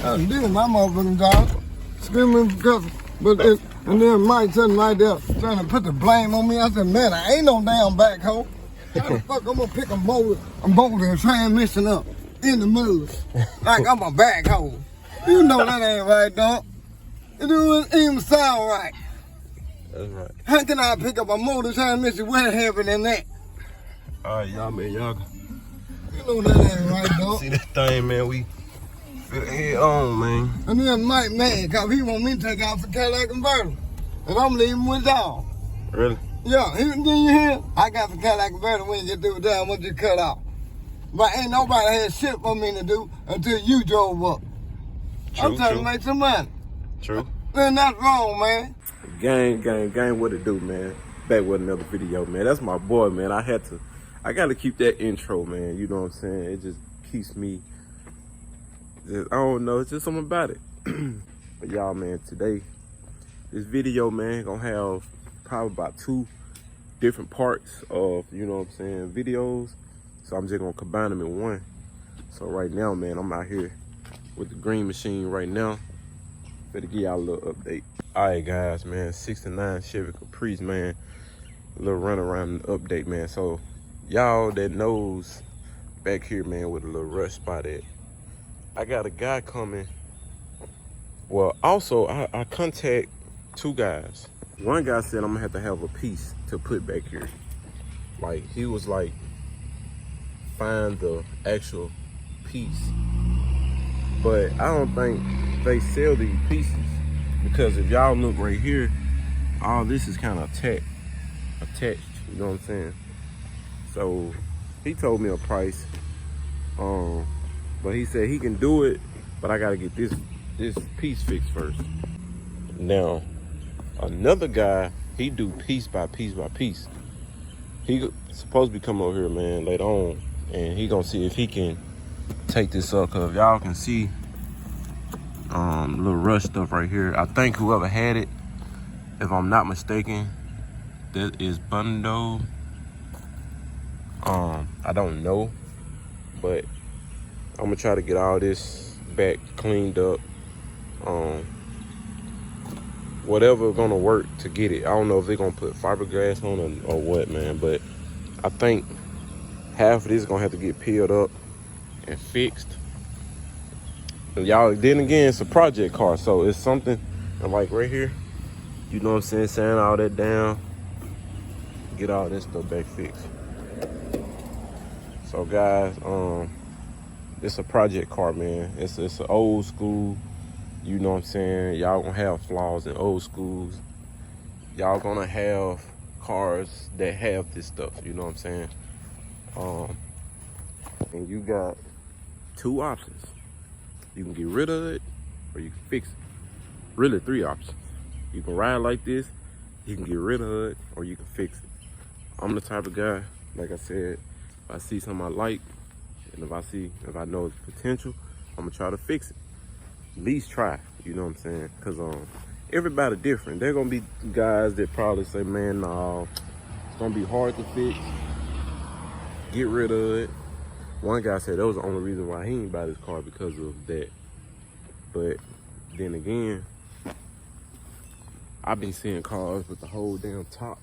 I did my motherfucking job. Screaming because, and then Mike sitting right there trying to put the blame on me. I said, man, I ain't no damn backhoe. How the fuck I'm gonna pick a motor and transmission up in the mud like I'm a backhoe? You know that ain't right, dog. It don't even sound right. That's right. How can I pick up a motor transmission way heavier than that? All right, y'all, man, y'all. You know that ain't right, dog. See that thing, man, we fit head on, man. And then Mike mad, cause he want me to take off the Cadillac convertible. And I'm leaving with y'all. Really? Yeah, didn't you hear? I got the Cadillac convertible when you do that, I'm gonna just cut off. But ain't nobody had shit for me to do until you drove up. I'm trying to make some money. True. Then that's wrong, man. Gang, what it do, man? Back with another video, man. That's my boy, man. I gotta keep that intro, man. You know what I'm saying? It just keeps me, I don't know, it's just something about it. But y'all, man, today, this video, man, gonna have probably about 2 different parts of, you know what I'm saying, videos. So I'm just gonna combine them in one. So right now, man, I'm out here with the green machine right now. Better give y'all a little update. All right, guys, man, 69 Chevy Caprice, man. A little run around update, man. So y'all that knows back here, man, with a little rust spot at, I got a guy coming. Well, also, I contact 2 guys. One guy said I'm gonna have to have a piece to put back here. Like, he was like, find the actual piece. But I don't think they sell these pieces, because if y'all look right here, all this is kind of attached, you know what I'm saying? So he told me a price, but he said he can do it, but I gotta get this piece fixed first. Now, another guy, he do piece by piece by piece. He supposed to be coming over here, man, later on, and he gonna see if he can take this up, cause y'all can see little rust stuff right here. I think whoever had it, if I'm not mistaken, that is Bundo. I don't know, but I'm gonna try to get all this back cleaned up. Whatever gonna work to get it. I don't know if they're gonna put fiberglass on it or what, man, but I think half of this is gonna have to get peeled up and fixed. And y'all, then again, it's a project car, so it's something, and like right here, you know what I'm saying, sand all that down, get all this stuff back fixed. So guys, it's a project car, man. It's an old school, you know what I'm saying, y'all gonna have flaws in old schools. Y'all gonna have cars that have this stuff, you know what I'm saying. And you got 2 options. You can get rid of it, or you can fix it. Really 3 options. You can ride like this, you can get rid of it, or you can fix it. I'm the type of guy, like I said, if I see something I like, and if I know it's potential, I'm gonna try to fix it. At least try, you know what I'm saying? Cause everybody different. There gonna be guys that probably say, man, no, it's gonna be hard to fix, get rid of it. One guy said that was the only reason why he didn't buy this car, because of that. But then again, I've been seeing cars with the whole damn top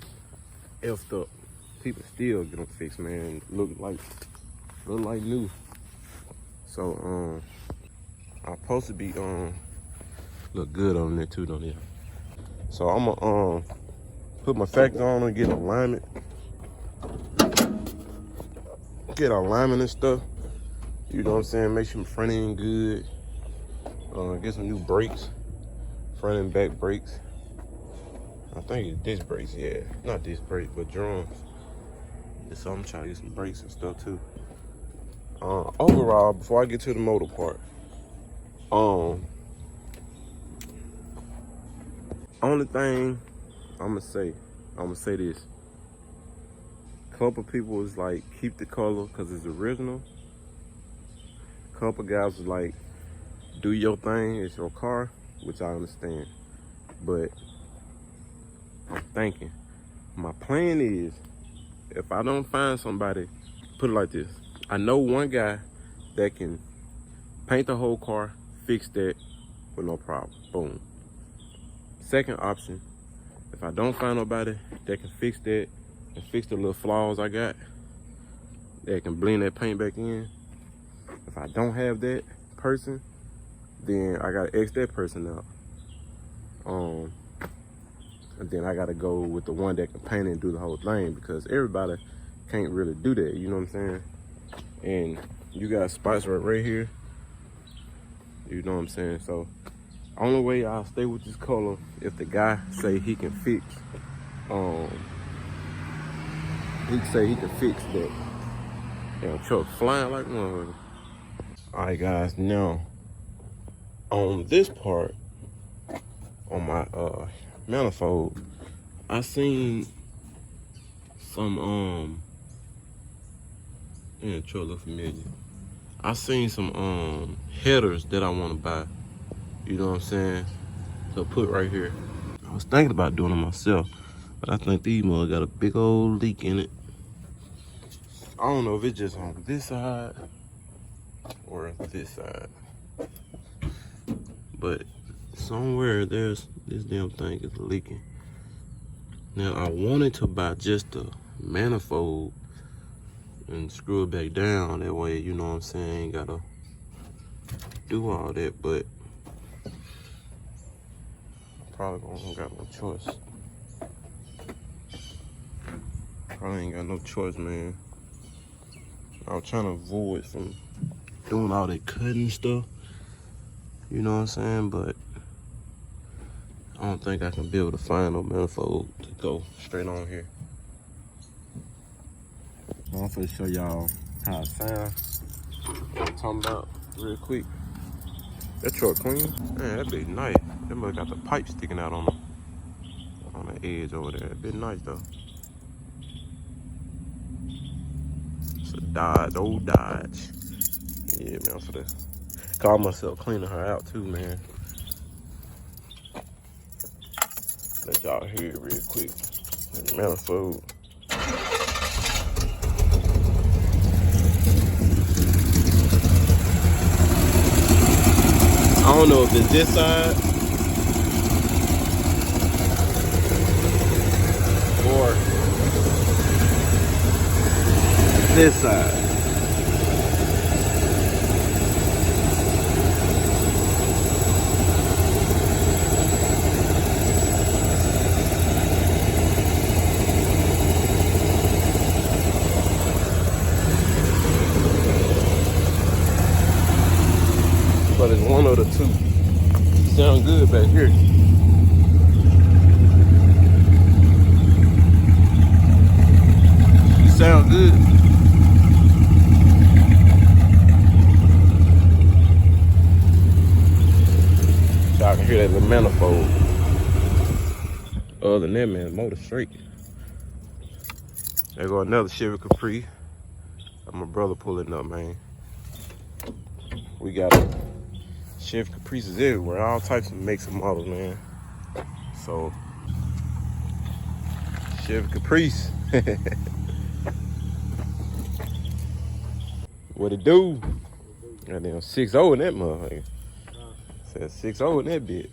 effed up. People still get them fixed, man. Look like new. So I'm supposed to be look good on there too, don't it? So I'm gonna put my factor on and get alignment. Get alignment and stuff, you know what I'm saying, make sure my front end good, get some new brakes, front and back brakes. I think it's disc brakes, yeah, not disc brakes, but drums. So I'm trying to get some brakes and stuff too. Overall, before I get to the motor part, only thing I'm gonna say this. Couple people was like, keep the color because it's original. Couple guys was like, do your thing, it's your car, which I understand. But I'm thinking, my plan is, if I don't find somebody, put it like this, I know one guy that can paint the whole car, fix that with no problem. Boom. Second option, if I don't find nobody that can fix that and fix the little flaws I got, that can blend that paint back in, if I don't have that person, then I gotta X that person out. And then I gotta go with the one that can paint and do the whole thing, because everybody can't really do that, you know what I'm saying? And you got spots right here, you know what I'm saying? So only way I'll stay with this color if the guy say he can fix, that. Damn truck flying like one. All right, guys. Now on this part, on my manifold, I seen some yeah, truck look familiar. I seen some headers that I want to buy. You know what I'm saying? So put right here. I was thinking about doing it myself, but I think these mugs got a big old leak in it. I don't know if it's just on this side or this side, but somewhere there's this damn thing is leaking. Now I wanted to buy just the manifold and screw it back down. That way, you know what I'm saying, ain't gotta do all that, but probably ain't got no choice. Probably ain't got no choice, man. I was trying to avoid from doing all that cutting stuff, you know what I'm saying, but I don't think I can be able to find no manifold to go straight on here. I'm gonna show y'all how it sounds. What I'm talking about real quick. That truck clean. Man, that bitch nice. That mother got the pipe sticking out on the edge over there. That bitch nice though. It's a Dodge, old Dodge. Yeah, man, I'm finna call myself cleaning her out too, man. Let y'all hear it real quick. The manifold. I don't know if it's this side or this side. But it's one of the two. Sound good back here. You sound good. Y'all can hear that little manifold. Other than that, man, motor straight. There go another Chevy Capri. My brother pulling up, man. We got Chevy Caprices everywhere, all types of makes and models, man. So, Chevy Caprice. What it do? Goddamn 6.0 in that motherfucker. Said 6.0 in that bit.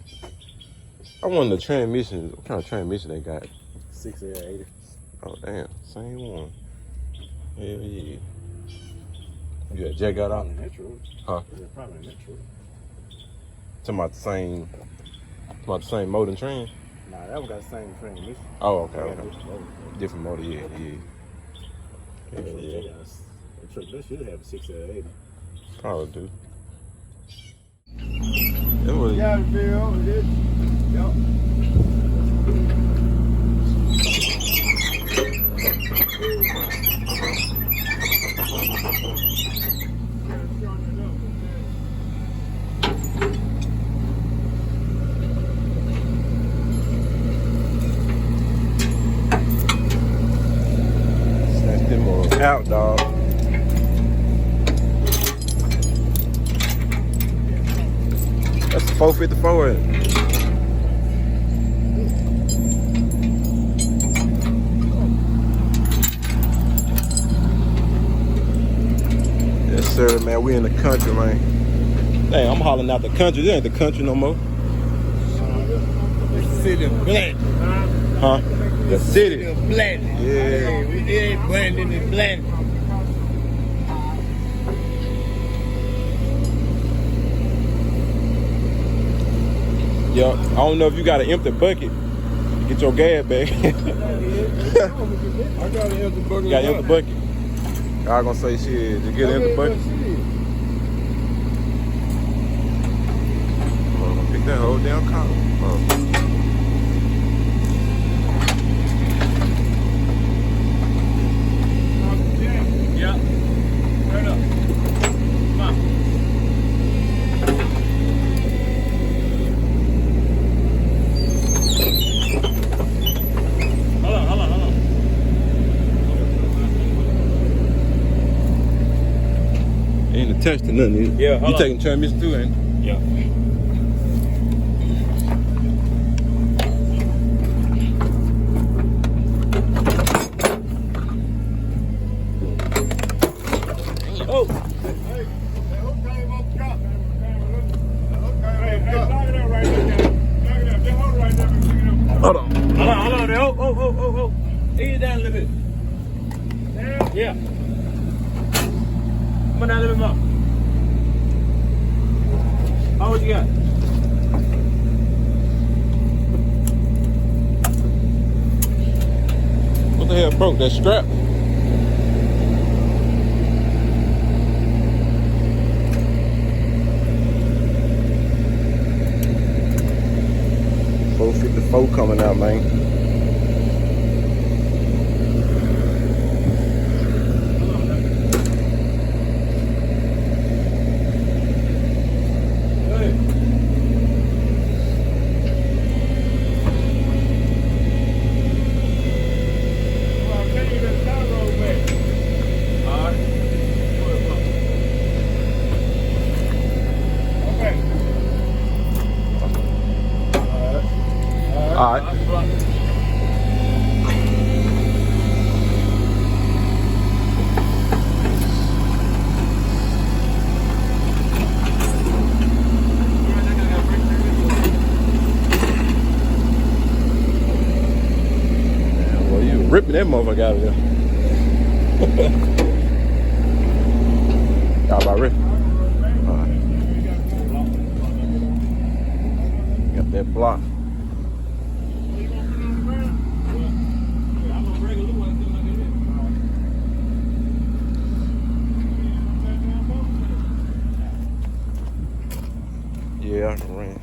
I wonder the transmission, what kind of transmission they got? 680. Oh, damn, same one. Hell yeah. You got jack got out? Huh? Yeah, probably in that truck. Talking about the same motor and trans? Nah, that one got the same transmission. Oh, okay, Yeah, okay. Different motor, yeah. Yeah. The truck, that should have a 680. Probably do. It was, Got it, Bill. It is. snatched them all out, dog. That's the 454 in it. Yes, sir, man. We in the country, man. Hey, I'm hollering out the country. This ain't the country no more. City of black. Huh? The city. Of black. Yeah. We ain't blending and blending. Yeah, I don't know if you got an empty bucket. Get your gas back. I got an empty bucket. You got an empty bucket. I was gonna say shit, just get an empty bucket. I'm gonna pick that whole damn car. Yeah. Turn up. Come on. Hold on. Ain't attached to nothing. Either. Yeah, hold you on. taking transmission too, ain't you? Yeah. Oh. Hold on. Hold on. Oh. Ease it down a little bit. Yeah. Come on down a little bit more. How much you got? What the hell broke? That strap? $454 coming out, man. All right. Well, you ripping that motherfucker out of there. Y'all about ready? All right. Got that block. Yeah, I can ran.